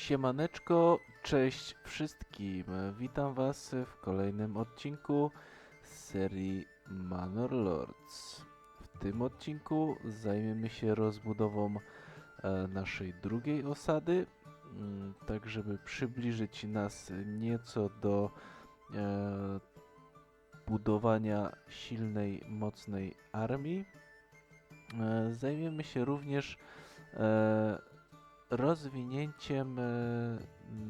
Siemaneczko, cześć wszystkim. Witam Was w kolejnym odcinku z serii Manor Lords. W tym odcinku zajmiemy się rozbudową naszej drugiej osady, tak żeby przybliżyć nas nieco do budowania silnej, mocnej armii. Zajmiemy się również rozwinięciem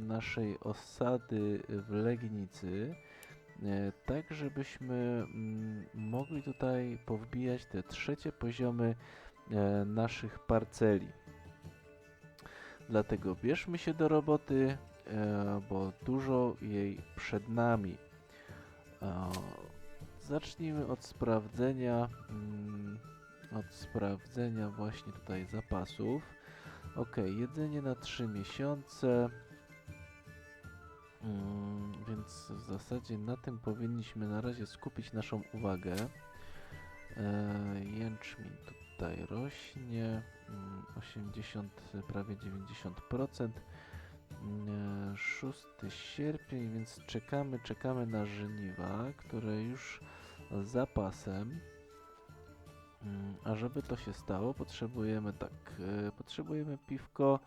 naszej osady w Legnicy, tak żebyśmy mogli tutaj powbijać te trzecie poziomy naszych parceli. Dlatego bierzmy się do roboty, bo dużo jej przed nami. Zacznijmy od sprawdzenia właśnie tutaj zapasów. Ok, jedzenie na 3 miesiące, więc w zasadzie na tym powinniśmy na razie skupić naszą uwagę. Jęczmień tutaj rośnie, 80, prawie 90%. 6 sierpień, więc czekamy na żniwa, które już z zapasem. A żeby to się stało, potrzebujemy piwko,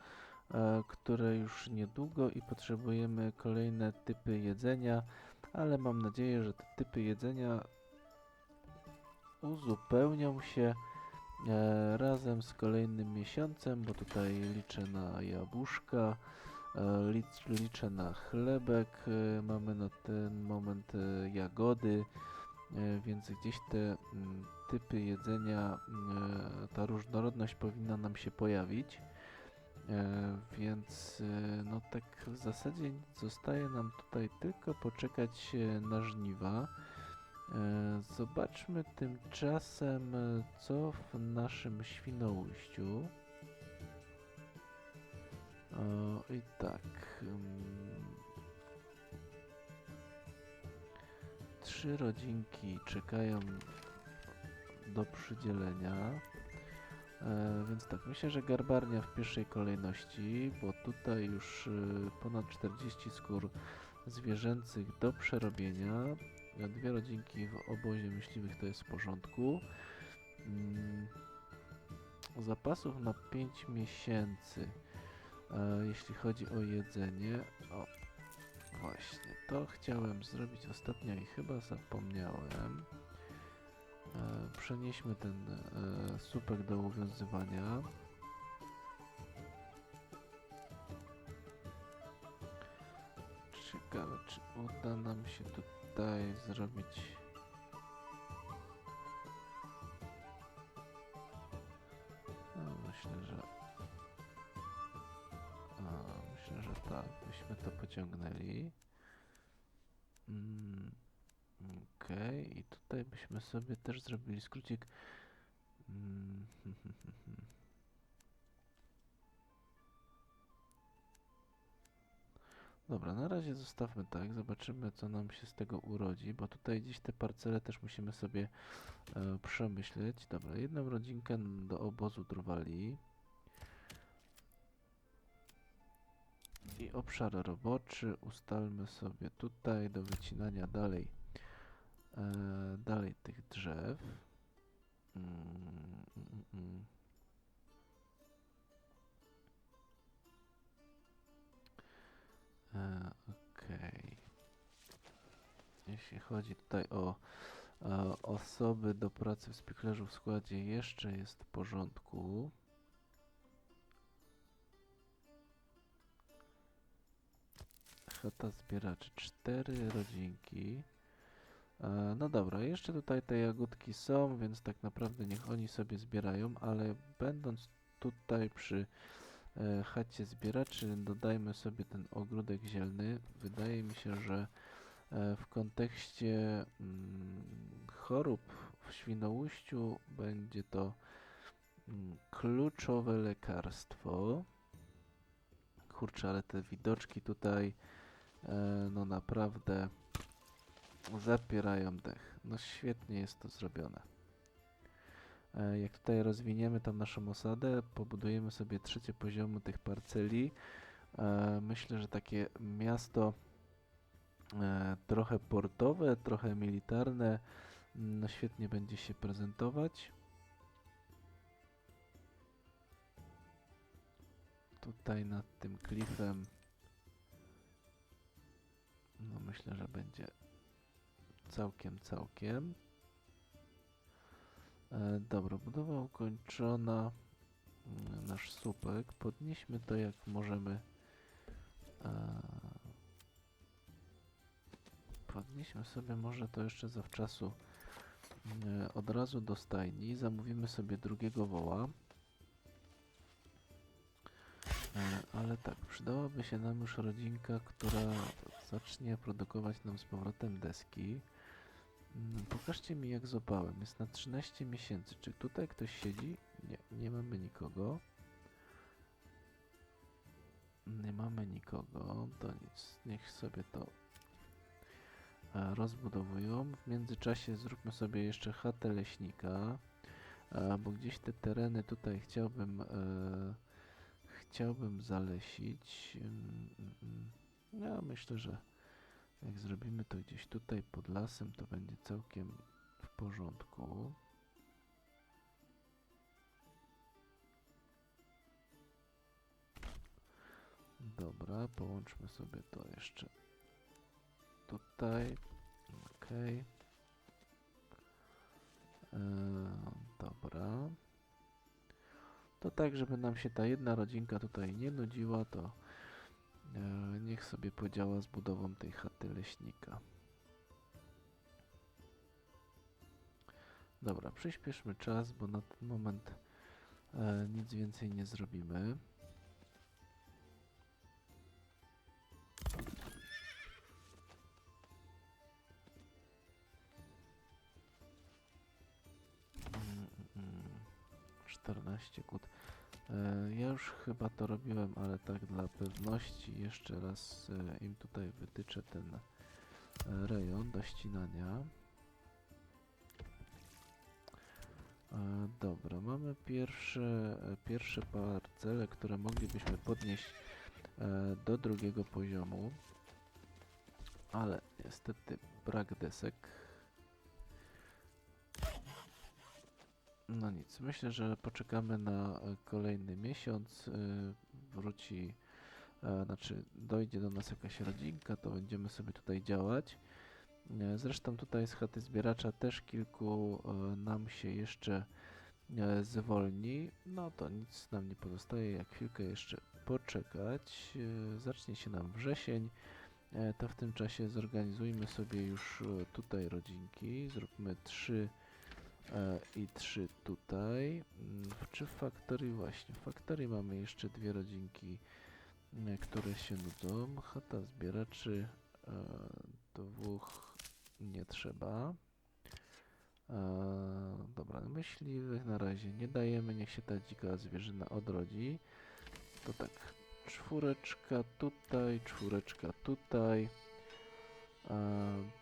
które już niedługo, i potrzebujemy kolejne typy jedzenia, ale mam nadzieję, że te typy jedzenia uzupełnią się razem z kolejnym miesiącem, bo tutaj liczę na jabłuszka, liczę na chlebek, mamy na ten moment jagody, więc gdzieś te typy jedzenia, ta różnorodność powinna nam się pojawić, więc no tak w zasadzie zostaje nam tutaj tylko poczekać na żniwa. Zobaczmy tymczasem, co w naszym Świnoujściu. I tak, 3 rodzinki czekają do przydzielenia, więc tak, myślę, że garbarnia w pierwszej kolejności, bo tutaj już ponad 40 skór zwierzęcych do przerobienia. 2 rodzinki w obozie myśliwych to jest w porządku. Zapasów na 5 miesięcy, jeśli chodzi o jedzenie. O, właśnie, to chciałem zrobić ostatnio i chyba zapomniałem. Przenieśmy ten słupek do uwiązywania. Ciekawe, czy uda nam się tutaj zrobić... No, myślę, że tak, byśmy to pociągnęli. Okej, i tutaj byśmy sobie też zrobili skrócik. Dobra, na razie zostawmy tak, zobaczymy, co nam się z tego urodzi, bo tutaj gdzieś te parcele też musimy sobie przemyśleć. Dobra, jedną rodzinkę do obozu Drwali. I obszar roboczy ustalmy sobie tutaj do wycinania dalej tych drzew. Okej. Jeśli chodzi tutaj o osoby do pracy w spichlerzu w składzie, jeszcze jest w porządku. Chata zbieraczy, 4 rodzinki. No dobra, jeszcze tutaj te jagódki są, więc tak naprawdę niech oni sobie zbierają, ale będąc tutaj przy chacie zbieraczy, dodajmy sobie ten ogródek zielny. Wydaje mi się, że w kontekście chorób w Świnoujściu będzie to kluczowe lekarstwo. Kurczę, ale te widoczki tutaj no naprawdę zapierają dech. No świetnie jest to zrobione. Jak tutaj rozwiniemy tam naszą osadę, pobudujemy sobie trzecie poziomy tych parceli, Myślę, że takie miasto trochę portowe, trochę militarne, no świetnie będzie się prezentować. Tutaj nad tym klifem, no myślę, że będzie całkiem. Dobra, budowa ukończona. Nasz słupek. Podnieśmy to jak możemy. Podnieśmy sobie może to jeszcze zawczasu od razu do stajni. Zamówimy sobie drugiego woła. Ale tak, przydałaby się nam już rodzinka, która zacznie produkować nam z powrotem deski. Pokażcie mi jak z opałem. Jest na 13 miesięcy. Czy tutaj ktoś siedzi? Nie, nie mamy nikogo. Nie mamy nikogo. To nic. Niech sobie to rozbudowują. W międzyczasie zróbmy sobie jeszcze chatę leśnika, bo gdzieś te tereny tutaj chciałbym zalesić. Ja myślę, że jak zrobimy to gdzieś tutaj pod lasem, to będzie całkiem w porządku. Dobra, połączmy sobie to jeszcze tutaj. Ok. Dobra. To tak, żeby nam się ta jedna rodzinka tutaj nie nudziła, to niech sobie podziała z budową tej chaty leśnika. Dobra, przyspieszmy czas, bo na ten moment nic więcej nie zrobimy. Mm, 14 kłód. Ja już chyba to robiłem, ale tak dla pewności jeszcze raz im tutaj wytyczę ten rejon do ścinania. Dobra, mamy pierwsze parcele, które moglibyśmy podnieść do drugiego poziomu, ale niestety brak desek. No nic, myślę, że poczekamy na kolejny miesiąc, wróci, znaczy dojdzie do nas jakaś rodzinka, to będziemy sobie tutaj działać. Zresztą tutaj z chaty zbieracza też kilku nam się jeszcze zwolni, no to nic nam nie pozostaje, jak chwilkę jeszcze poczekać. Zacznie się nam wrzesień, to w tym czasie zorganizujmy sobie już tutaj rodzinki, zróbmy 3 i 3 tutaj. Czy w Factory? Właśnie, w Factory mamy jeszcze dwie rodzinki, które się nudzą. Chata zbieraczy, dwóch nie trzeba. Dobra, myśliwych na razie nie dajemy, niech się ta dzika zwierzyna odrodzi. To tak, czwóreczka tutaj.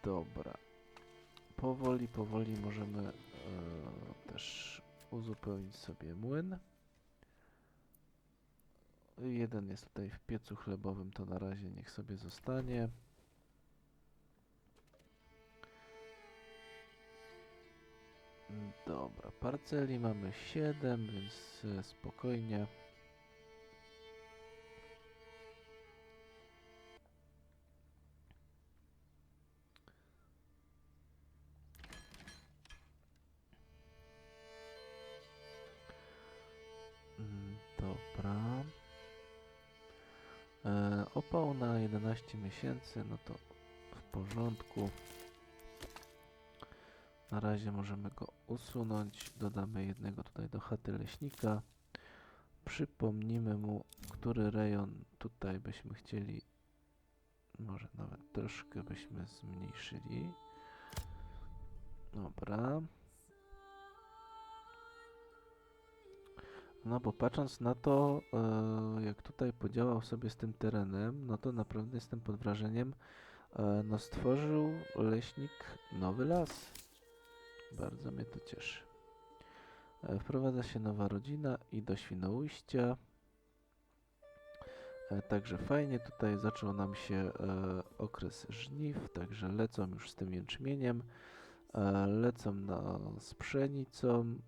Dobra. Powoli możemy też uzupełnić sobie młyn. Jeden jest tutaj w piecu chlebowym, to na razie niech sobie zostanie. Dobra, parceli mamy 7, więc spokojnie. Dobra. Opał na 11 miesięcy, no to w porządku. Na razie możemy go usunąć. Dodamy jednego tutaj do chaty leśnika. Przypomnimy mu, który rejon tutaj byśmy chcieli. Może nawet troszkę byśmy zmniejszyli. Dobra. No bo patrząc na to, jak tutaj podziałał sobie z tym terenem, no to naprawdę jestem pod wrażeniem. No stworzył leśnik nowy las. Bardzo mnie to cieszy. Wprowadza się nowa rodzina i do Świnoujścia. Także fajnie, tutaj zaczął nam się okres żniw, także lecą już z tym jęczmieniem, lecą z pszenicą.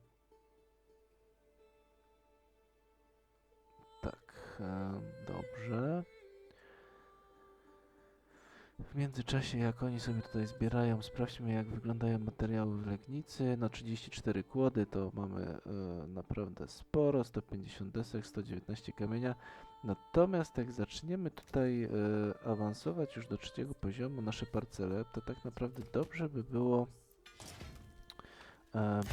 Tak, dobrze. W międzyczasie, jak oni sobie tutaj zbierają, sprawdźmy, jak wyglądają materiały w Legnicy. No 34 kłody to mamy naprawdę sporo, 150 desek, 119 kamienia. Natomiast jak zaczniemy tutaj awansować już do trzeciego poziomu nasze parcele, to tak naprawdę dobrze by było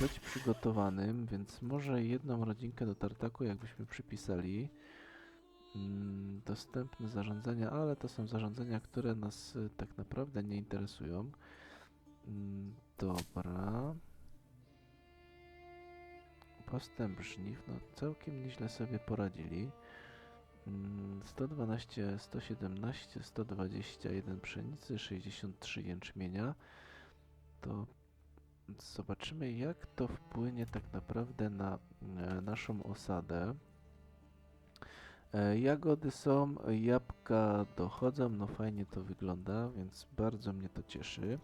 być przygotowanym, więc może jedną rodzinkę do tartaku jakbyśmy przypisali. Dostępne zarządzenia, ale to są zarządzenia, które nas tak naprawdę nie interesują. Dobra. Postęp żniw, no całkiem nieźle sobie poradzili. 112, 117, 121 pszenicy, 63 jęczmienia. To zobaczymy, jak to wpłynie tak naprawdę na naszą osadę. Jagody są, jabłka dochodzą, no fajnie to wygląda, więc bardzo mnie to cieszy.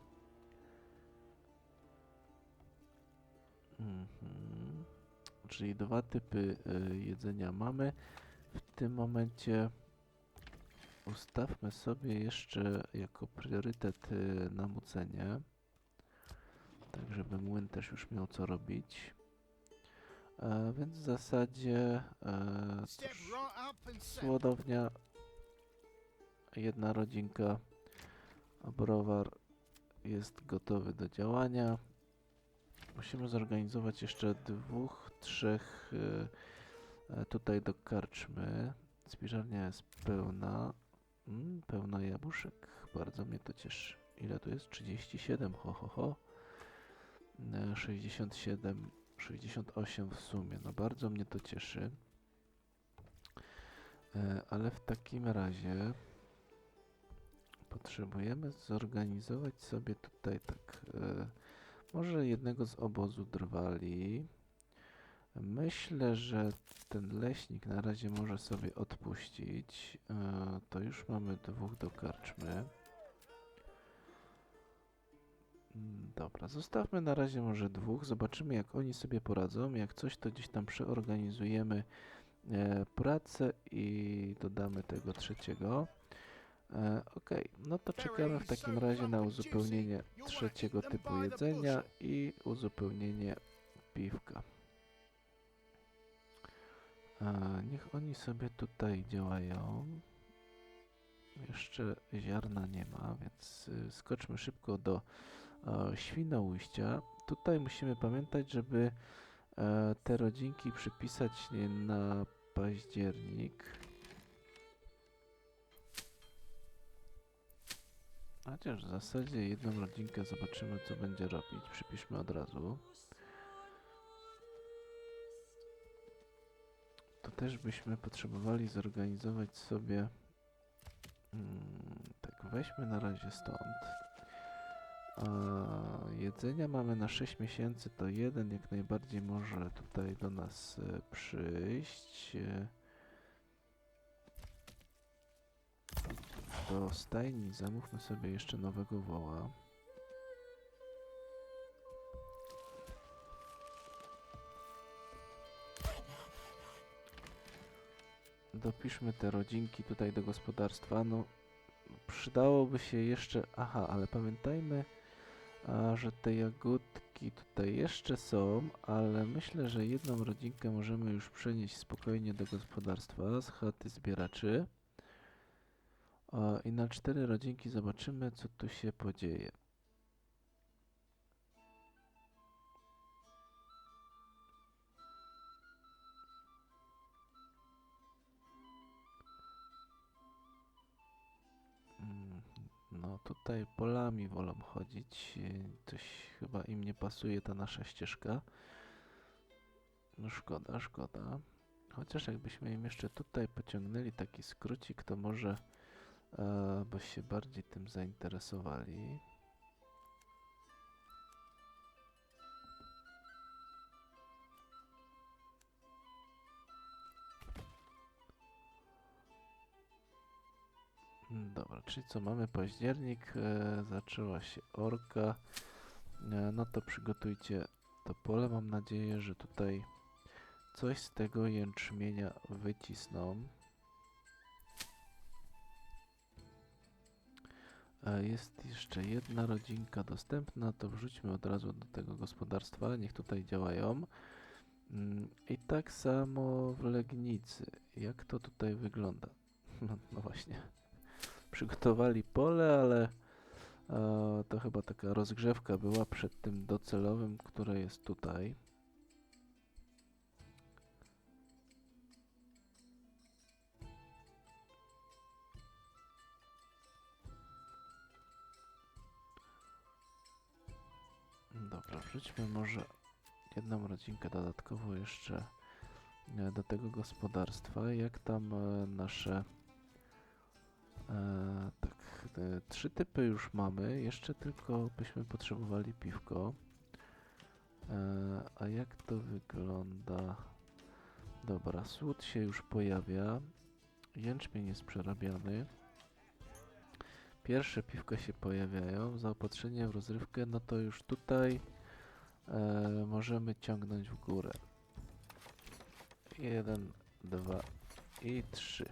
Czyli dwa typy jedzenia mamy. W tym momencie ustawmy sobie jeszcze jako priorytet namucenie, tak żeby młyn też już miał co robić. Więc w zasadzie słodownia, jedna rodzinka, a browar jest gotowy do działania. Musimy zorganizować jeszcze dwóch, trzech tutaj do karczmy. Spiżarnia jest pełna. Pełna jabłuszek. Bardzo mnie to cieszy. Ile tu jest? 37, ho, ho, ho. 67, 68 w sumie. No bardzo mnie to cieszy. Ale w takim razie potrzebujemy zorganizować sobie tutaj tak, może jednego z obozu drwali. Myślę, że ten leśnik na razie może sobie odpuścić. To już mamy dwóch do karczmy. Dobra, zostawmy na razie może dwóch. Zobaczymy, jak oni sobie poradzą. Jak coś, to gdzieś tam przeorganizujemy pracę i dodamy tego trzeciego. Ok, no to czekamy w takim razie na uzupełnienie trzeciego typu jedzenia i uzupełnienie piwka. Niech oni sobie tutaj działają. Jeszcze ziarna nie ma, więc skoczmy szybko do Świnoujścia. Tutaj musimy pamiętać, żeby te rodzinki przypisać na październik. Chociaż w zasadzie jedną rodzinkę zobaczymy, co będzie robić. Przypiszmy od razu. To też byśmy potrzebowali zorganizować sobie. Tak, weźmy na razie stąd. Jedzenia mamy na 6 miesięcy, to jeden jak najbardziej może tutaj do nas przyjść. Do stajni zamówmy sobie jeszcze nowego woła. Dopiszmy te rodzinki tutaj do gospodarstwa. No, przydałoby się jeszcze... Aha, ale pamiętajmy, że te jagódki tutaj jeszcze są, ale myślę, że jedną rodzinkę możemy już przenieść spokojnie do gospodarstwa z chaty zbieraczy. I na 4 rodzinki zobaczymy, co tu się podzieje. No tutaj polami wolą chodzić. Coś chyba im nie pasuje ta nasza ścieżka. No szkoda, szkoda. Chociaż jakbyśmy im jeszcze tutaj pociągnęli taki skrócik, to może by się bardziej tym zainteresowali. Dobra, czyli co, mamy październik, zaczęła się orka. No to przygotujcie to pole. Mam nadzieję, że tutaj coś z tego jęczmienia wycisną. Jest jeszcze jedna rodzinka dostępna, to wrzućmy od razu do tego gospodarstwa, niech tutaj działają. I tak samo w Legnicy. Jak to tutaj wygląda? No właśnie, przygotowali pole, ale to chyba taka rozgrzewka była przed tym docelowym, które jest tutaj. Dobra, wrzućmy może jedną rodzinkę dodatkowo jeszcze do tego gospodarstwa. Jak tam nasze... tak, 3 typy już mamy, jeszcze tylko byśmy potrzebowali piwko. A jak to wygląda? Dobra, słód się już pojawia, jęczmień jest przerabiany. Pierwsze piwko się pojawiają, zaopatrzenie w rozrywkę, no to już tutaj możemy ciągnąć w górę. 1, 2 i 3.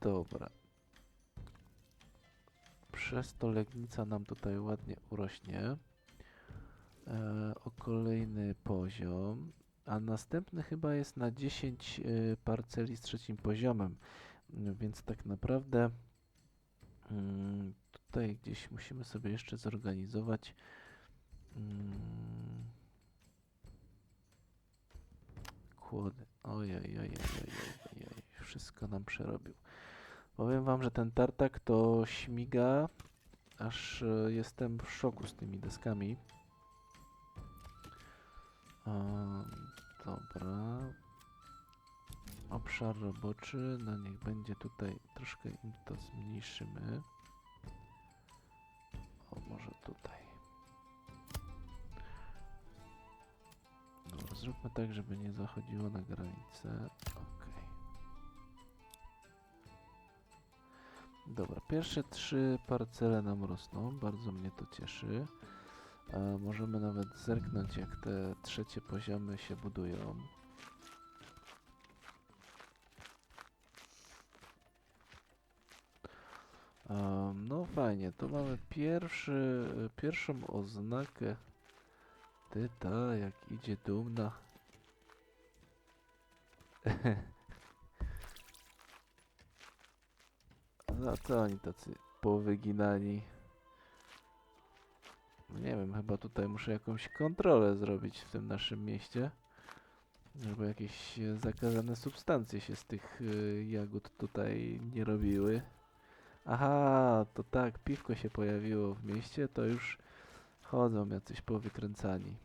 Dobra. Przez to Legnica nam tutaj ładnie urośnie o kolejny poziom, a następny chyba jest na 10 parceli z 3. poziomem, więc tak naprawdę tutaj gdzieś musimy sobie jeszcze zorganizować kłody. Ojej, wszystko nam przerobił. Powiem wam, że ten tartak to śmiga, aż jestem w szoku z tymi deskami. Dobra. Obszar roboczy, no niech będzie tutaj, troszkę im to zmniejszymy. O, może tutaj. Dobra, zróbmy tak, żeby nie zachodziło na granicę. Ok. Dobra, pierwsze 3 parcele nam rosną, bardzo mnie to cieszy. Możemy nawet zerknąć, jak te 3. poziomy się budują. No fajnie, to mamy pierwszą oznakę. Ty ta, jak idzie dumna. No co oni tacy powyginani? Nie wiem, chyba tutaj muszę jakąś kontrolę zrobić w tym naszym mieście. Żeby jakieś zakazane substancje się z tych jagód tutaj nie robiły. Aha, to tak, piwko się pojawiło w mieście, to już chodzą jacyś powykręcani.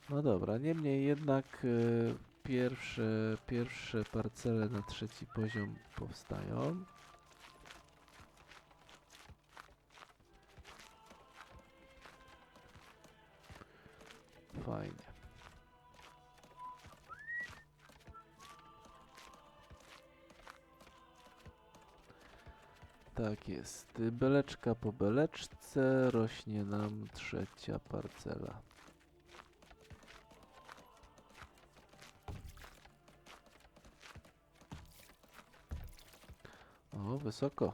No dobra, niemniej jednak pierwsze parcele na 3. poziom powstają. Fajnie. Tak jest. Beleczka po beleczce rośnie nam 3. parcela. O, wysoko.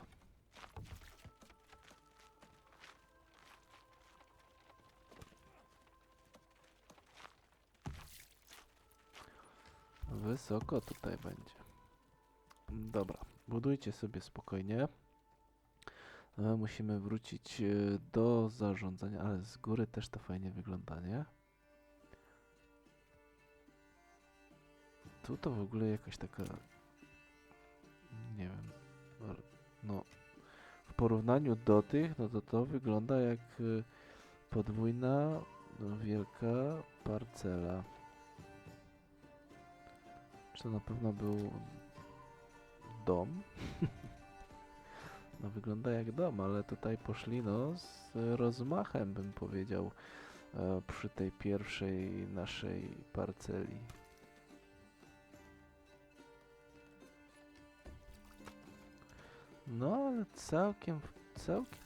Wysoko tutaj będzie. Dobra, budujcie sobie spokojnie. Musimy wrócić do zarządzania, ale z góry też to fajnie wygląda, nie? Tu to w ogóle jakaś taka, nie wiem, no w porównaniu do tych, no to wygląda jak podwójna, wielka parcela. Czy to na pewno był dom? No wygląda jak dom, ale tutaj poszli no z rozmachem, bym powiedział, przy tej pierwszej naszej parceli. No ale całkiem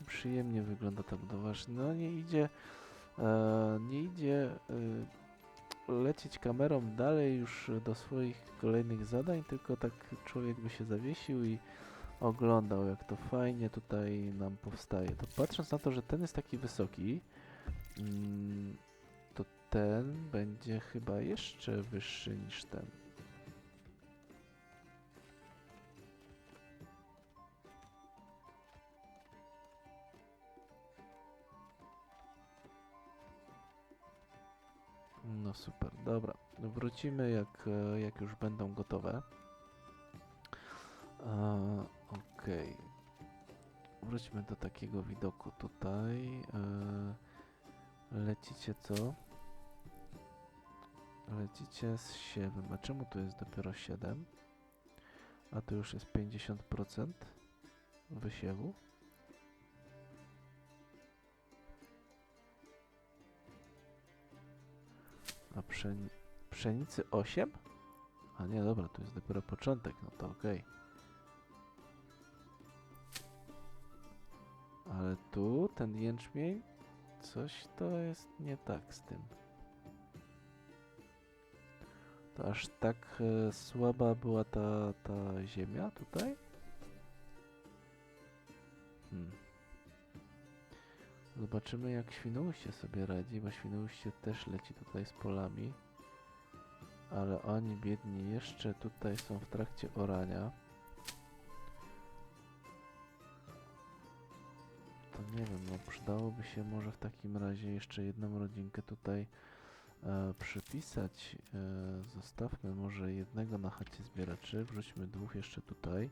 przyjemnie wygląda ta budowa. No nie idzie lecieć kamerą dalej już do swoich kolejnych zadań, tylko tak człowiek by się zawiesił i oglądał, jak to fajnie tutaj nam powstaje. To patrząc na to, że ten jest taki wysoki, to ten będzie chyba jeszcze wyższy niż ten. No super, dobra. Wrócimy jak już będą gotowe. Okej. Wróćmy do takiego widoku tutaj. Lecicie co? Lecicie z siewem. A czemu tu jest dopiero 7? A tu już jest 50% wysiewu. A pszenicy 8? A nie, dobra, tu jest dopiero początek, no to okej. Ale tu ten jęczmień, coś to jest nie tak z tym. To aż tak słaba była ta ziemia tutaj? Zobaczymy, jak Świnoujście sobie radzi, bo Świnoujście też leci tutaj z polami. Ale oni biedni jeszcze tutaj są w trakcie orania. To nie wiem, no przydałoby się może w takim razie jeszcze jedną rodzinkę tutaj przypisać. Zostawmy może jednego na chacie zbieraczy, wrzućmy dwóch jeszcze tutaj.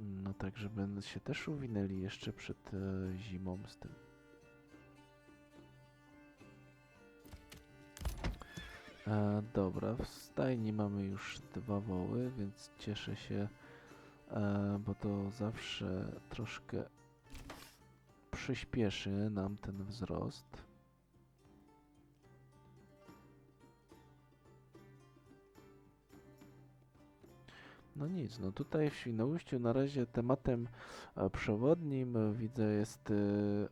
No tak, żeby się też uwinęli jeszcze przed zimą z tym. Dobra, w stajni mamy już 2 woły, więc cieszę się, bo to zawsze troszkę przyspieszy nam ten wzrost. No nic, no tutaj w Świnoujściu na razie tematem przewodnim widzę jest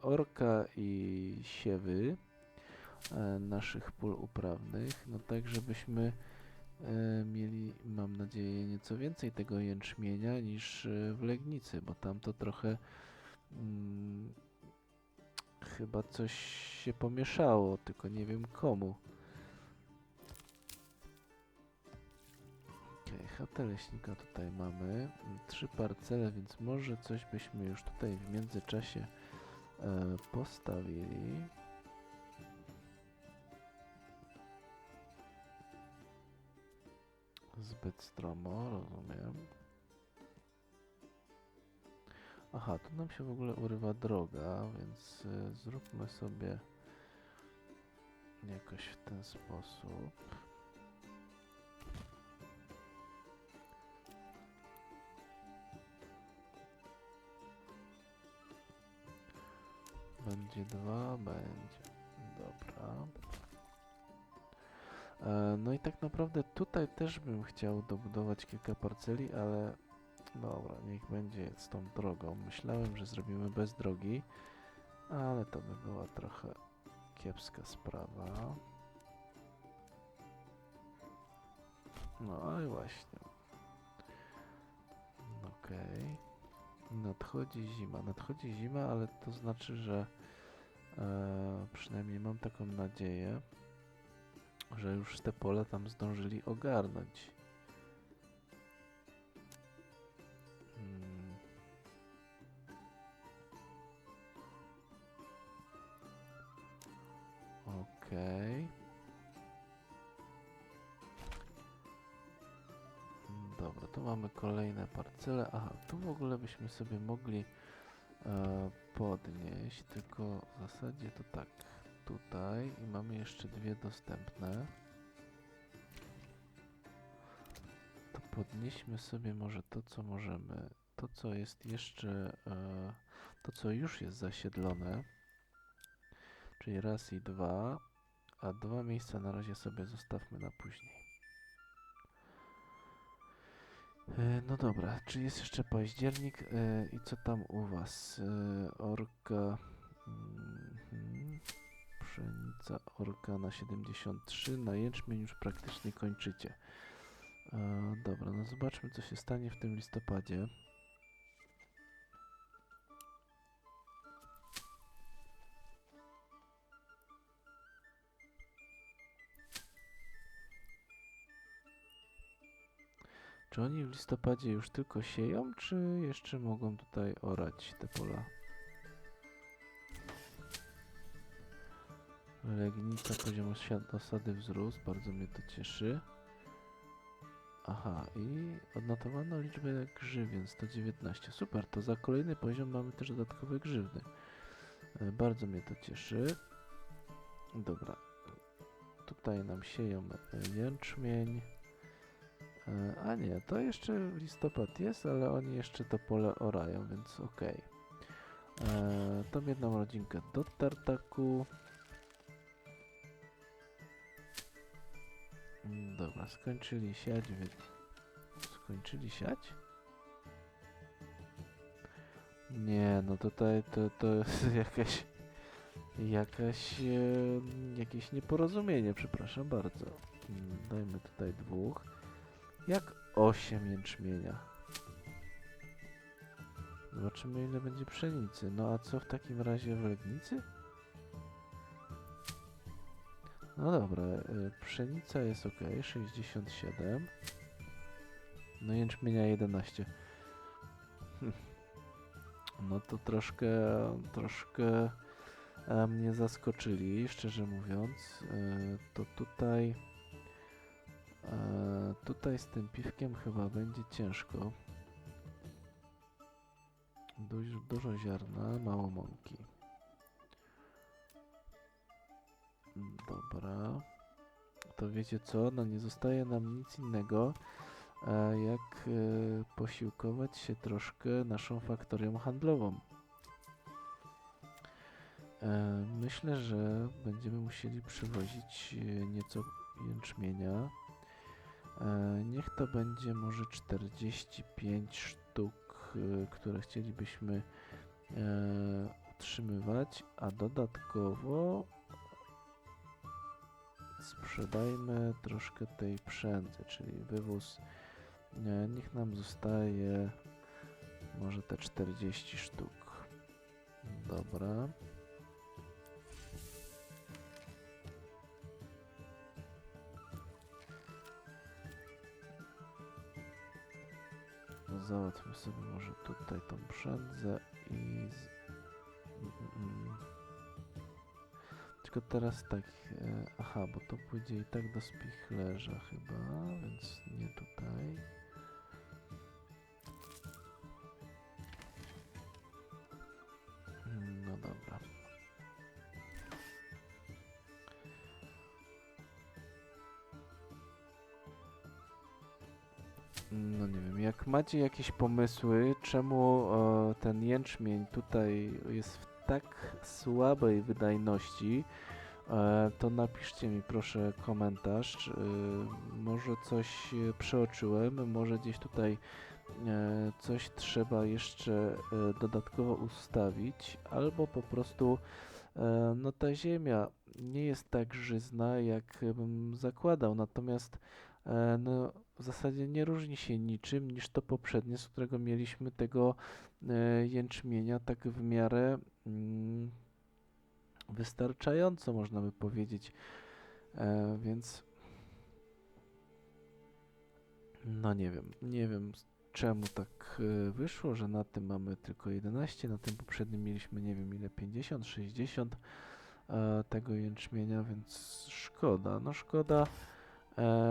orka i siewy naszych pól uprawnych, no tak żebyśmy mieli, mam nadzieję, nieco więcej tego jęczmienia niż w Legnicy, bo tam to trochę chyba coś się pomieszało, tylko nie wiem komu. Chatę leśnika tutaj mamy, 3 parcele, więc może coś byśmy już tutaj w międzyczasie postawili. Zbyt stromo, rozumiem. Aha, tu nam się w ogóle urywa droga, więc zróbmy sobie jakoś w ten sposób. Będzie 2, będzie. Dobra. No i tak naprawdę tutaj też bym chciał dobudować kilka parceli, ale dobra, niech będzie z tą drogą. Myślałem, że zrobimy bez drogi, ale to by była trochę kiepska sprawa. No ale właśnie. Okej. Nadchodzi zima, ale to znaczy, że przynajmniej mam taką nadzieję, że już te pola tam zdążyli ogarnąć. Okej. Dobra, tu mamy kolejne parcele. Aha, tu w ogóle byśmy sobie mogli podnieść, tylko w zasadzie to tak, tutaj i mamy jeszcze 2 dostępne. To podnieśmy sobie może to, co możemy, to, co jest jeszcze, to, co już jest zasiedlone, czyli raz i 2, a 2 miejsca na razie sobie zostawmy na później. No dobra, czy jest jeszcze październik i co tam u was? Orka, mhm, pszenica, orka na 73, na jęczmień już praktycznie kończycie. Dobra, no zobaczmy co się stanie w tym listopadzie. Czy oni w listopadzie już tylko sieją, czy jeszcze mogą tutaj orać te pola? Legnica, poziom osady wzrósł, bardzo mnie to cieszy. Aha, i odnotowano liczbę grzywien 119. Super, to za kolejny poziom mamy też dodatkowe grzywny. Bardzo mnie to cieszy. Dobra, tutaj nam sieją jęczmień. A nie, to jeszcze listopad jest, ale oni jeszcze to pole orają, więc okej. Tą jedną rodzinkę do tartaku. Dobra, skończyli siać, więc... Skończyli siać? Nie, no tutaj to jest jakieś nieporozumienie, przepraszam bardzo. Dajmy tutaj 2. Jak 8 jęczmienia? Zobaczymy ile będzie pszenicy. No a co w takim razie w Legnicy? No dobra, pszenica jest ok, 67. No jęczmienia 11. No to troszkę mnie zaskoczyli, szczerze mówiąc. To tutaj z tym piwkiem chyba będzie ciężko. Dużo ziarna, mało mąki. Dobra. To wiecie co? No nie zostaje nam nic innego, jak posiłkować się troszkę naszą faktorią handlową. Myślę, że będziemy musieli przywozić nieco jęczmienia. Niech to będzie może 45 sztuk, które chcielibyśmy utrzymywać, a dodatkowo sprzedajmy troszkę tej pszenicy, czyli wywóz. Niech nam zostaje może te 40 sztuk. Dobra. Załatwmy sobie może tutaj tą pszenię i... Tylko teraz tak... aha, bo to pójdzie i tak do spichlerza chyba, więc nie tutaj. No dobra. No nie wiem, jak macie jakieś pomysły, czemu ten jęczmień tutaj jest w tak słabej wydajności, to napiszcie mi proszę komentarz. Może coś przeoczyłem, może gdzieś tutaj coś trzeba jeszcze dodatkowo ustawić, albo po prostu no ta ziemia nie jest tak żyzna, jak bym zakładał, natomiast no, w zasadzie nie różni się niczym niż to poprzednie, z którego mieliśmy tego jęczmienia tak w miarę wystarczająco, można by powiedzieć, więc no nie wiem czemu tak wyszło, że na tym mamy tylko 11, na tym poprzednim mieliśmy nie wiem ile, 50, 60 tego jęczmienia, więc szkoda, no szkoda.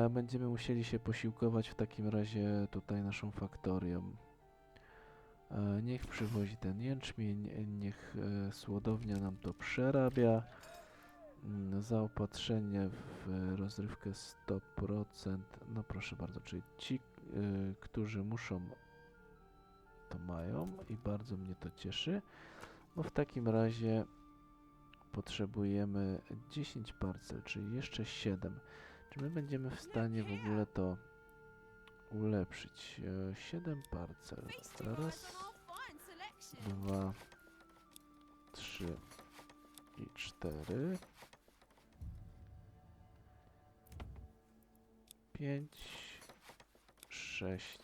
Będziemy musieli się posiłkować w takim razie tutaj naszą faktorią. Niech przywozi ten jęczmień, niech słodownia nam to przerabia. Zaopatrzenie w rozrywkę 100%. No proszę bardzo, czyli ci, którzy muszą, to mają i bardzo mnie to cieszy, bo w takim razie potrzebujemy 10 parcel, czyli jeszcze 7. Czy my będziemy w stanie w ogóle to ulepszyć 7 parcel. Raz, 2, 3 i 4. 5, 6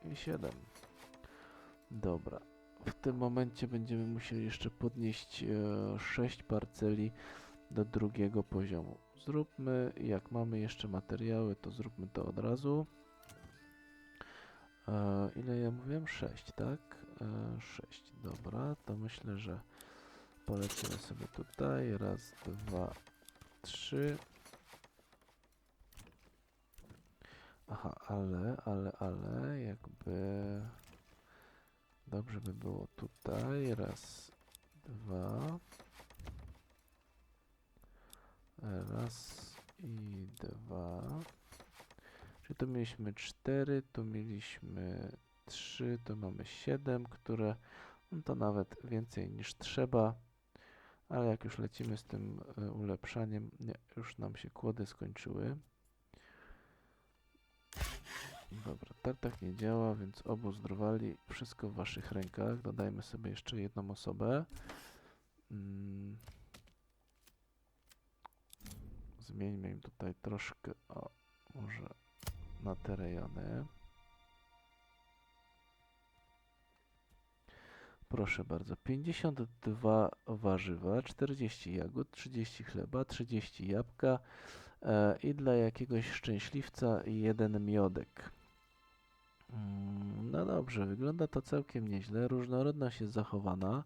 i 7. Dobra. W tym momencie będziemy musieli jeszcze podnieść 6 parceli do drugiego poziomu. Zróbmy, jak mamy jeszcze materiały, to zróbmy to od razu. Ile ja mówiłem? 6, tak? 6. Dobra, to myślę, że polecimy sobie tutaj. Raz, 2, 3. Aha, ale jakby dobrze by było tutaj. Raz, 2. Raz i 2. Czyli tu mieliśmy 4, tu mieliśmy 3, tu mamy 7, które no to nawet więcej niż trzeba. Ale jak już lecimy z tym ulepszaniem, nie, już nam się kłody skończyły. Dobra, tartak nie działa, więc obóz drwali, wszystko w waszych rękach. Dodajmy sobie jeszcze jedną osobę. Zmieńmy im tutaj troszkę, o, może na te rejony. Proszę bardzo, 52 warzywa, 40 jagód, 30 chleba, 30 jabłka i dla jakiegoś szczęśliwca 1 miodek. No dobrze, wygląda to całkiem nieźle, różnorodność jest zachowana,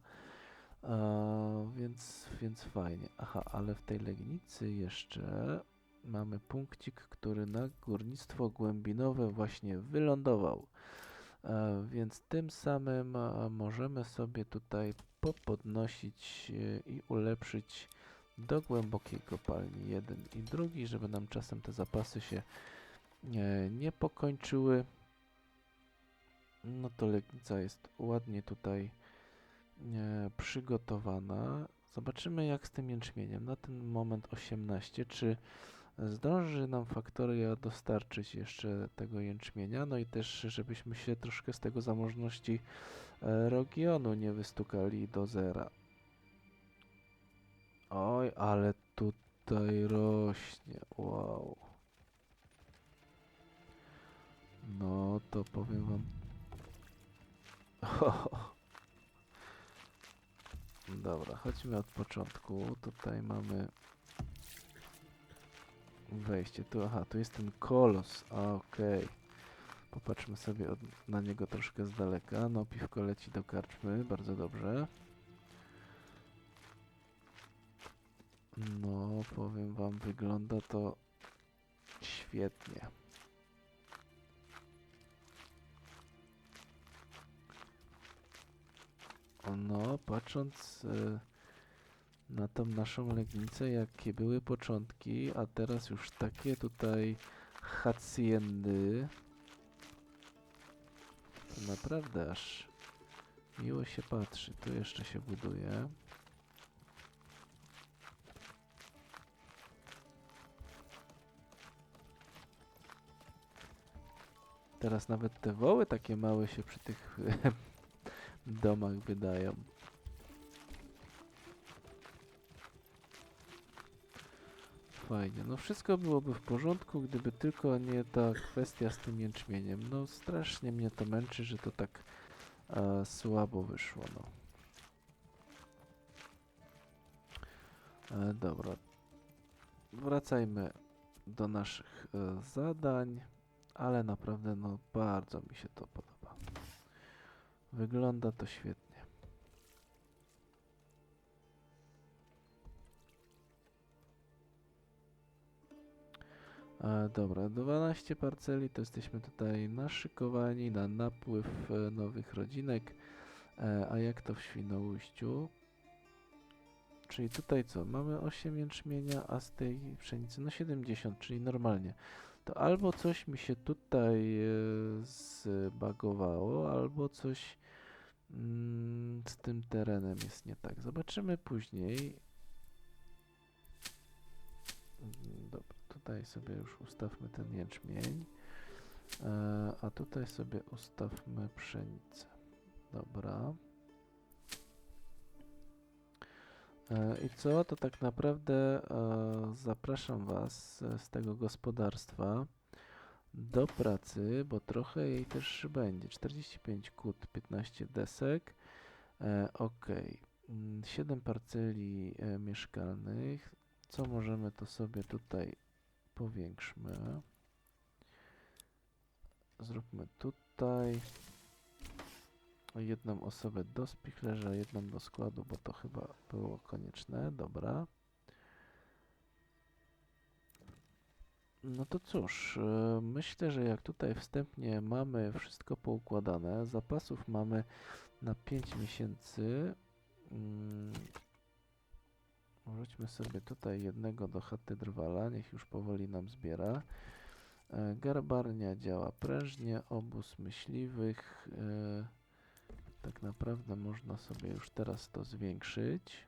więc fajnie. Aha, ale w tej Legnicy jeszcze mamy punkcik, który na górnictwo głębinowe właśnie wylądował. Więc tym samym możemy sobie tutaj popodnosić i ulepszyć do głębokiej kopalni jeden i drugi, żeby nam czasem te zapasy się nie pokończyły. No to Legnica jest ładnie tutaj przygotowana. Zobaczymy jak z tym jęczmieniem. Na ten moment 18. Czy zdąży nam Faktoria dostarczyć jeszcze tego jęczmienia? No i też, żebyśmy się troszkę z tego zamożności regionu nie wystukali do zera. Oj, ale tutaj rośnie. Wow. No to powiem wam. Dobra, chodźmy od początku. Tutaj mamy wejście. Tu, aha, tu jest ten kolos. Okej. Popatrzmy sobie na niego troszkę z daleka. No, piwko leci do karczmy. Bardzo dobrze. No, powiem wam, wygląda to świetnie. No, patrząc na tą naszą Legnicę, jakie były początki, a teraz już takie tutaj haciendy, to naprawdę aż miło się patrzy. Tu jeszcze się buduje. Teraz nawet te woły takie małe się przy tych domach wydają. Fajnie. No wszystko byłoby w porządku, gdyby tylko nie ta kwestia z tym jęczmieniem. No strasznie mnie to męczy, że to tak słabo wyszło. No. Dobra. Wracajmy do naszych zadań, ale naprawdę no bardzo mi się to podoba. Wygląda to świetnie. Dobra, 12 parceli to jesteśmy tutaj naszykowani na napływ nowych rodzinek. A jak to w Świnoujściu? Czyli tutaj co? Mamy 8 jęczmienia, a z tej pszenicy no 70, czyli normalnie. To albo coś mi się tutaj zbagowało, albo coś z tym terenem jest nie tak. Zobaczymy później. Dobra, tutaj sobie już ustawmy ten jęczmień, a tutaj sobie ustawmy pszenicę. Dobra. I co? To tak naprawdę zapraszam Was z tego gospodarstwa do pracy, bo trochę jej też będzie. 45 kut, 15 desek. Ok. 7 parceli mieszkalnych. Co możemy, to sobie tutaj powiększmy. Zróbmy tutaj jedną osobę do spichlerza, jedną do składu, bo to chyba było konieczne. Dobra. No to cóż, myślę, że jak tutaj wstępnie mamy wszystko poukładane, zapasów mamy na 5 miesięcy. Wrzućmy sobie tutaj jednego do chaty drwala, niech już powoli nam zbiera. Garbarnia działa prężnie, obóz myśliwych. Tak naprawdę można sobie już teraz to zwiększyć.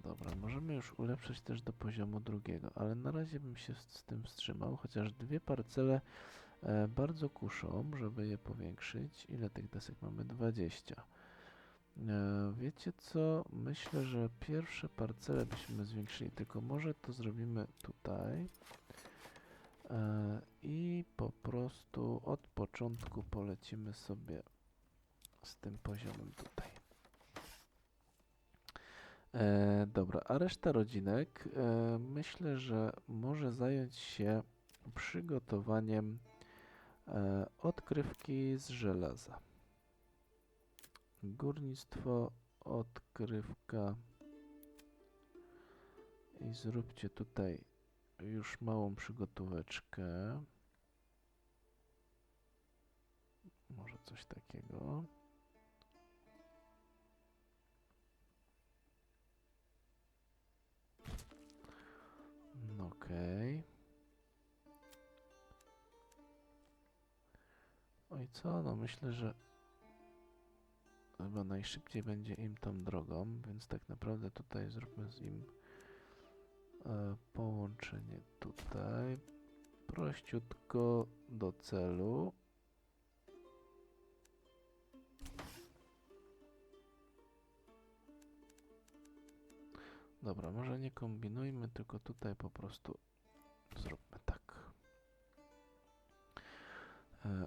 Dobra, możemy już ulepszyć też do poziomu drugiego, ale na razie bym się z tym wstrzymał, chociaż dwie parcele bardzo kuszą, żeby je powiększyć. Ile tych desek mamy? 20. Wiecie co? Myślę, że pierwsze parcele byśmy zwiększyli, tylko może to zrobimy tutaj i po prostu od początku polecimy sobie z tym poziomem tutaj. Dobra, a reszta rodzinek myślę, że może zająć się przygotowaniem odkrywki z żelaza. Górnictwo, odkrywka i zróbcie tutaj już małą przygotóweczkę. Może coś takiego. Okej. Oj co? No myślę, że chyba najszybciej będzie im tą drogą, więc tak naprawdę tutaj zróbmy z nim połączenie tutaj. Prościutko do celu. Dobra, może nie kombinujmy, tylko tutaj po prostu zróbmy tak.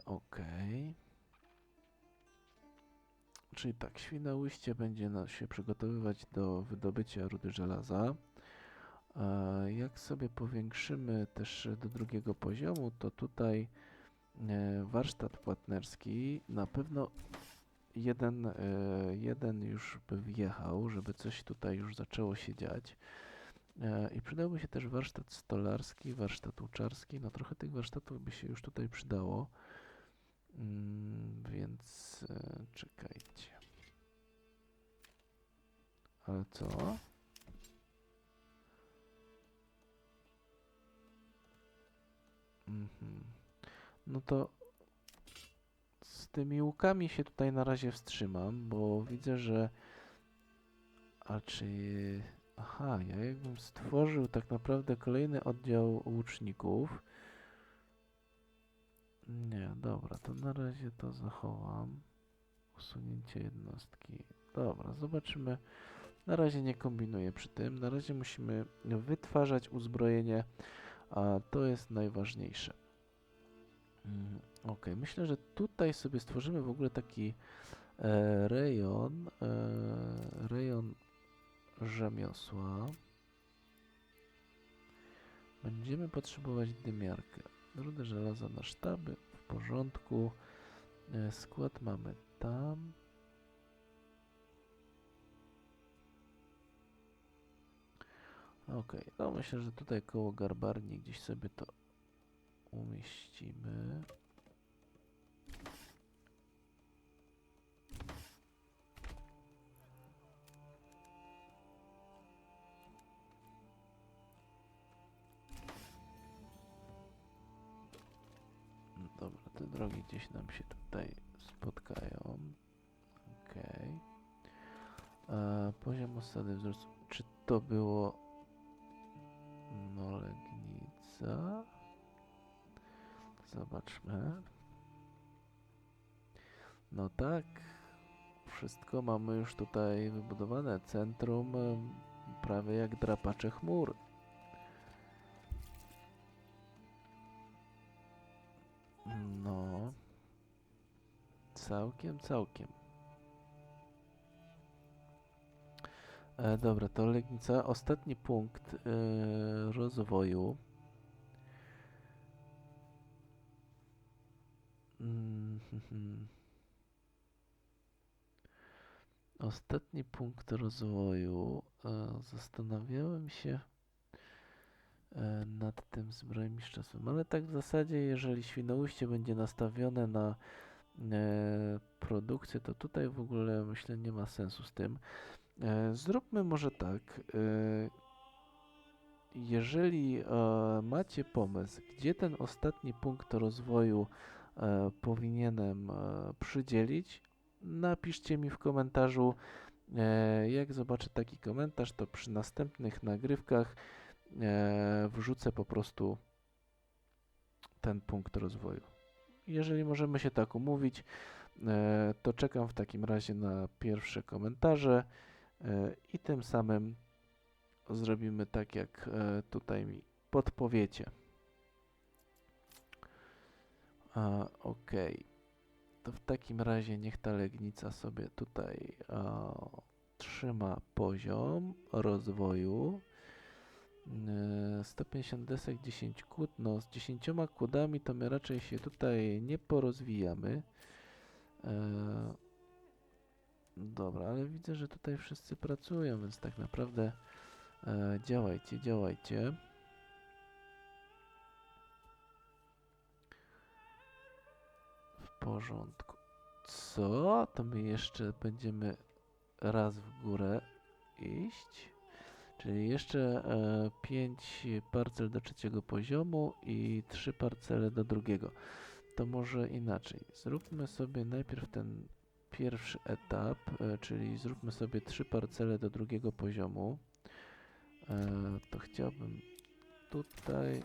Ok. Czyli tak, Świnoujście będzie się przygotowywać do wydobycia rudy żelaza. Jak sobie powiększymy też do drugiego poziomu, to tutaj warsztat płatnerski na pewno jeden już by wjechał, żeby coś tutaj już zaczęło się dziać. I przydałby się też warsztat stolarski, warsztat łuczarski. No trochę tych warsztatów by się już tutaj przydało. Więc czekajcie. Ale co? No to z tymi łukami się tutaj na razie wstrzymam, bo widzę, że... A czy... Aha, ja jakbym stworzył tak naprawdę kolejny oddział łuczników. Nie, dobra, to na razie to zachowam. Usunięcie jednostki. Dobra, zobaczymy. Na razie nie kombinuję przy tym. Na razie musimy wytwarzać uzbrojenie, a to jest najważniejsze. Ok, myślę, że tutaj sobie stworzymy w ogóle taki rejon rzemiosła. Będziemy potrzebować dymiarkę. Rudę żelaza na sztaby, w porządku. Skład mamy tam. Ok, no myślę, że tutaj koło garbarni gdzieś sobie to umieścimy. Dobra, te drogi gdzieś nam się tutaj spotkają. Ok. Poziom osady wzrostu. Czy to było... No, Legnica. Zobaczmy. No tak. Wszystko mamy już tutaj wybudowane. Centrum prawie jak drapacze chmur. No. Całkiem. Dobra, to Legnica. Ostatni punkt rozwoju. Ostatni punkt rozwoju. Zastanawiałem się nad tym zbrojmistrzostwem, ale tak w zasadzie, jeżeli Świnoujście będzie nastawione na produkcję, to tutaj w ogóle myślę nie ma sensu z tym. Zróbmy może tak. Jeżeli macie pomysł, gdzie ten ostatni punkt rozwoju powinienem przydzielić, napiszcie mi w komentarzu. Jak zobaczę taki komentarz, to przy następnych nagrywkach wrzucę po prostu ten punkt rozwoju. Jeżeli możemy się tak umówić, to czekam w takim razie na pierwsze komentarze i tym samym zrobimy tak, jak tutaj mi podpowiecie. Ok. To w takim razie niech ta Legnica sobie tutaj trzyma poziom rozwoju. 150 desek, 10 kłód. No, z 10 kłodami to my raczej się tutaj nie porozwijamy. Dobra, ale widzę, że tutaj wszyscy pracują, więc tak naprawdę działajcie. W porządku. Co? To my jeszcze będziemy raz w górę iść. Czyli jeszcze 5 parcel do trzeciego poziomu i 3 parcele do drugiego. To może inaczej. Zróbmy sobie najpierw ten pierwszy etap, czyli zróbmy sobie 3 parcele do drugiego poziomu. To chciałbym tutaj,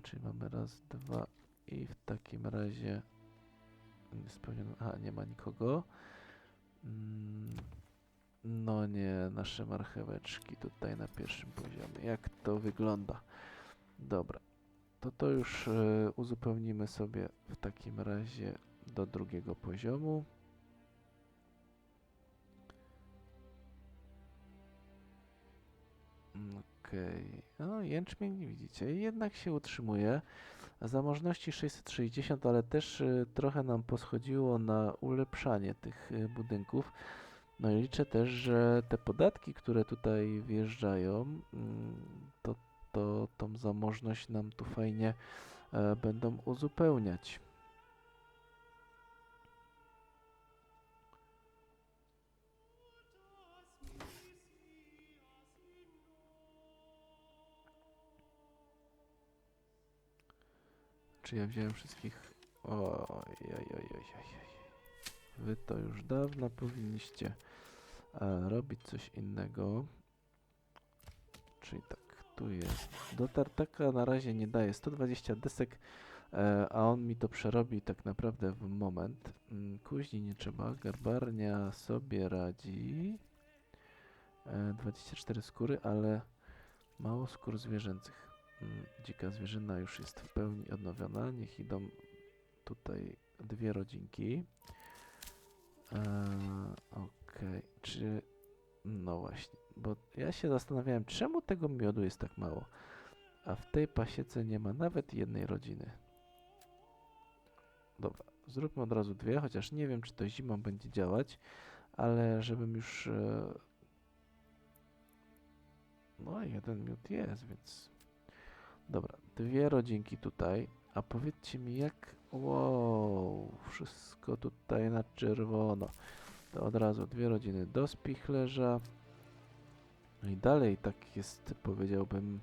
czyli mamy raz, dwa i w takim razie nie ma nikogo. No nie, nasze marcheweczki tutaj na pierwszym poziomie. Jak to wygląda? Dobra, to już uzupełnimy sobie w takim razie do drugiego poziomu. Okej, no jęczmień widzicie, jednak się utrzymuje. Zamożności 660, ale też trochę nam poschodziło na ulepszanie tych budynków. No i liczę też, że te podatki, które tutaj wjeżdżają, to tą zamożność nam tu fajnie będą uzupełniać. Czy ja wziąłem wszystkich? Oj. Wy to już dawno powinniście robić coś innego. Czyli tak, tu jest. Do tartaka na razie nie daje 120 desek, a on mi to przerobi tak naprawdę w moment. Kuźni nie trzeba, garbarnia sobie radzi. 24 skóry, ale mało skór zwierzęcych. Dzika zwierzyna już jest w pełni odnowiona. Niech idą tutaj 2 rodzinki. Okej, czy... No właśnie, bo ja się zastanawiałem, czemu tego miodu jest tak mało, a w tej pasiece nie ma nawet jednej rodziny. Dobra, zróbmy od razu 2, chociaż nie wiem, czy to zimą będzie działać, ale żebym już... No, jeden miód jest, więc... Dobra, 2 rodzinki tutaj, a powiedzcie mi jak... Wow, wszystko tutaj na czerwono. To od razu 2 rodziny do spichlerza. No i dalej tak jest, powiedziałbym,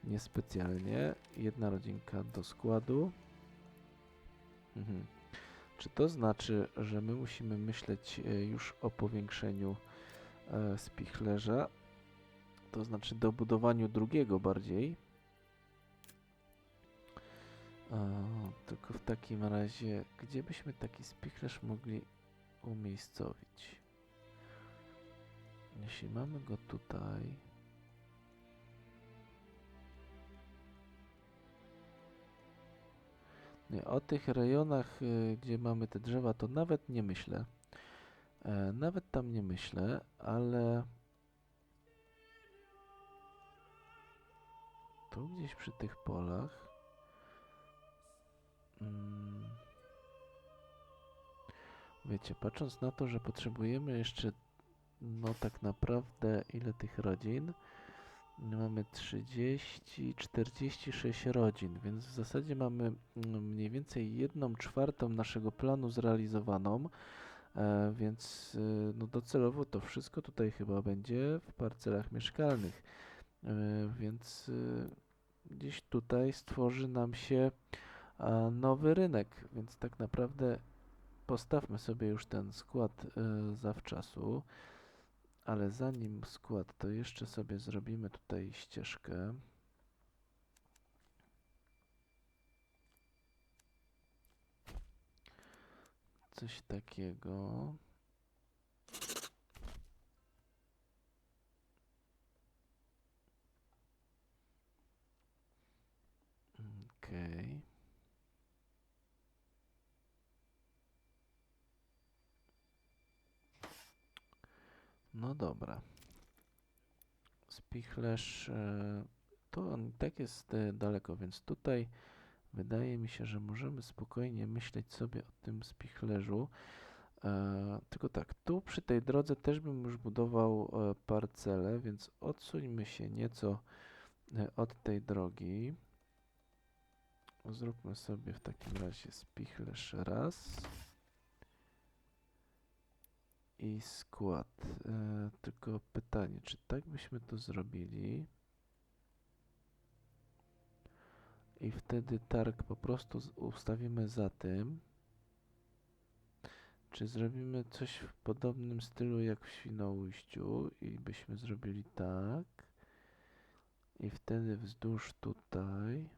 niespecjalnie. 1 rodzinka do składu. Czy to znaczy, że my musimy myśleć już o powiększeniu spichlerza? To znaczy dobudowaniu drugiego bardziej. Tylko w takim razie, gdzie byśmy taki spichlerz mogli umiejscowić? Jeśli mamy go tutaj... Nie, o tych rejonach, gdzie mamy te drzewa, to nawet nie myślę. Nawet tam nie myślę, ale tu gdzieś przy tych polach. Wiecie, patrząc na to, że potrzebujemy jeszcze, no tak naprawdę, ile tych rodzin? Mamy 30, 46 rodzin, więc w zasadzie mamy mniej więcej 1/4 naszego planu zrealizowaną, więc no docelowo to wszystko tutaj chyba będzie w parcelach mieszkalnych, więc gdzieś tutaj stworzy nam się nowy rynek, więc tak naprawdę postawmy sobie już ten skład zawczasu. Ale zanim skład, to jeszcze sobie zrobimy tutaj ścieżkę. Coś takiego. Okej. No dobra. Spichlerz, to on i tak jest daleko, więc tutaj wydaje mi się, że możemy spokojnie myśleć sobie o tym spichlerzu. Tylko tak, tu przy tej drodze też bym już budował parcelę, więc odsuńmy się nieco od tej drogi. Zróbmy sobie w takim razie spichlerz raz i skład. Tylko pytanie, czy tak byśmy to zrobili i wtedy targ po prostu ustawimy za tym, czy zrobimy coś w podobnym stylu jak w Świnoujściu i byśmy zrobili tak i wtedy wzdłuż tutaj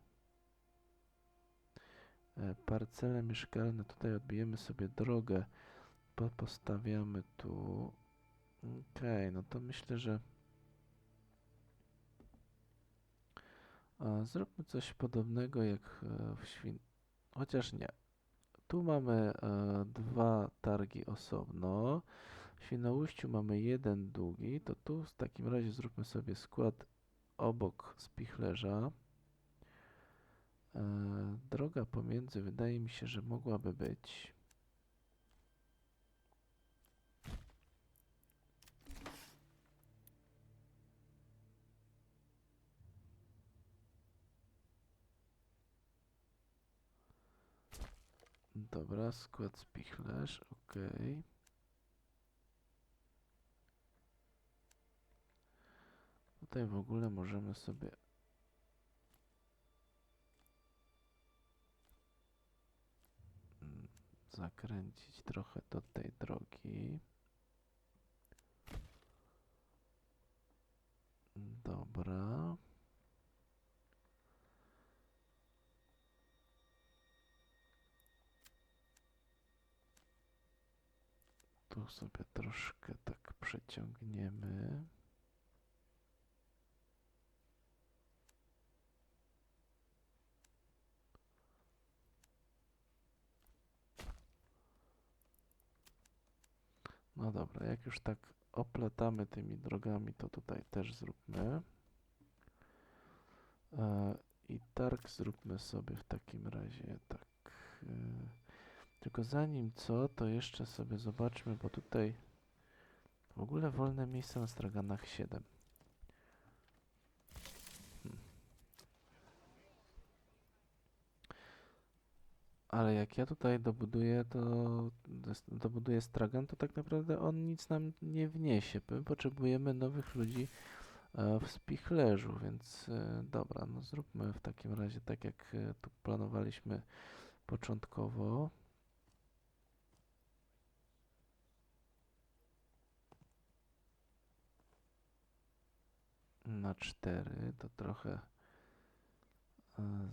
parcele mieszkalne, tutaj odbijemy sobie drogę, postawiamy tu. Okej, no to myślę, że zróbmy coś podobnego jak w Chociaż nie. Tu mamy dwa targi osobno. W Świnoujściu mamy jeden długi. To tu w takim razie zróbmy sobie skład obok spichlerza. Droga pomiędzy wydaje mi się, że mogłaby być. Dobra, skład spichlerz, ok. Tutaj w ogóle możemy sobie zakręcić trochę do tej drogi. Dobra. Tu sobie troszkę tak przeciągniemy. No dobra, jak już tak oplatamy tymi drogami, to tutaj też zróbmy. I targ zróbmy sobie w takim razie tak. Tylko zanim co, to jeszcze sobie zobaczmy, bo tutaj w ogóle wolne miejsca na straganach 7. Ale jak ja tutaj dobuduję, to dobuduję stragan, to tak naprawdę on nic nam nie wniesie. My potrzebujemy nowych ludzi w spichlerzu, więc dobra, no zróbmy w takim razie tak, jak tu planowaliśmy początkowo. na 4 to trochę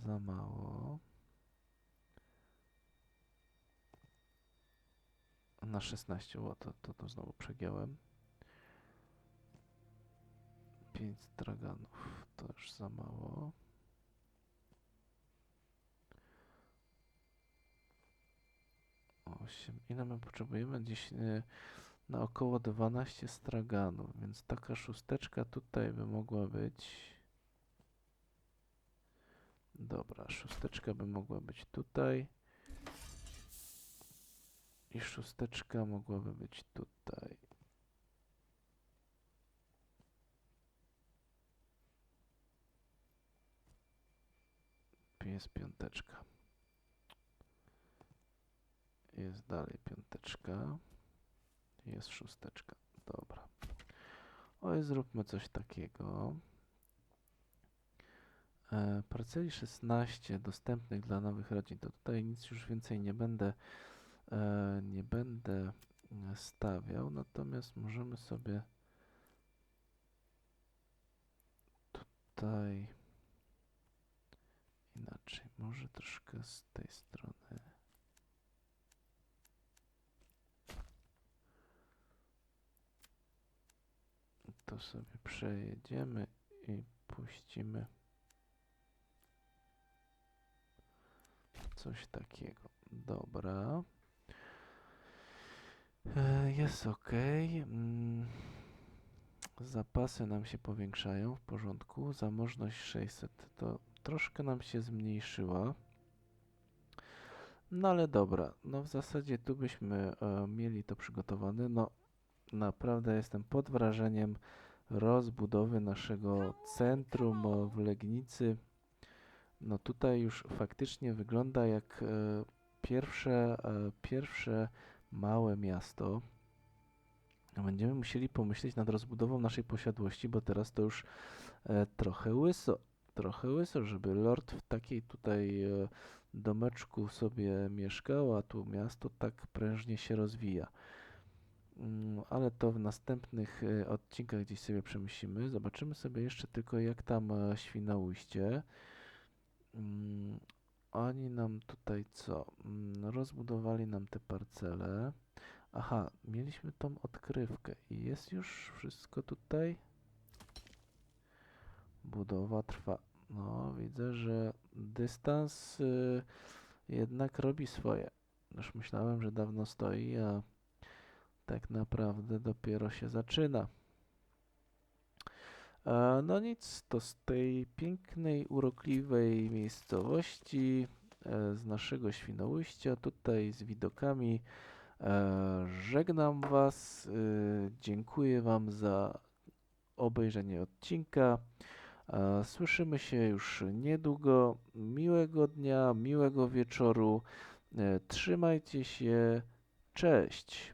za mało. Na 16, o, to znowu przegiąłem. 5 straganów to już za mało. 8. Ile my potrzebujemy? Gdzieś na około 12 straganów, więc taka szósteczka tutaj by mogła być. Dobra, szósteczka by mogła być tutaj. I szósteczka mogłaby być tutaj. Jest piąteczka. Jest dalej piąteczka. Jest szósteczka. Dobra. Oj, zróbmy coś takiego. Parceli 16 dostępnych dla nowych rodzin. To tutaj nic już więcej nie będę stawiał, natomiast możemy sobie tutaj inaczej, może troszkę z tej strony. To sobie przejedziemy i puścimy coś takiego. Dobra. Jest ok. Zapasy nam się powiększają, w porządku. Zamożność 600 to troszkę nam się zmniejszyła. No ale dobra, no w zasadzie tu byśmy mieli to przygotowane. No naprawdę jestem pod wrażeniem rozbudowy naszego centrum w Legnicy. No tutaj już faktycznie wygląda jak pierwsze małe miasto. Będziemy musieli pomyśleć nad rozbudową naszej posiadłości, bo teraz to już trochę łyso, żeby lord w takiej tutaj domeczku sobie mieszkał, a tu miasto tak prężnie się rozwija. Ale to w następnych odcinkach gdzieś sobie przemyślimy. Zobaczymy sobie jeszcze tylko jak tam Świnoujście. Oni nam tutaj co? Rozbudowali nam te parcele. Aha, mieliśmy tą odkrywkę i jest już wszystko tutaj. Budowa trwa. No, widzę, że dystans jednak robi swoje. Już myślałem, że dawno stoi, a tak naprawdę dopiero się zaczyna. No nic, to z tej pięknej, urokliwej miejscowości, z naszego Świnoujścia, tutaj z widokami, żegnam Was. Dziękuję Wam za obejrzenie odcinka. Słyszymy się już niedługo. Miłego dnia, miłego wieczoru. Trzymajcie się. Cześć.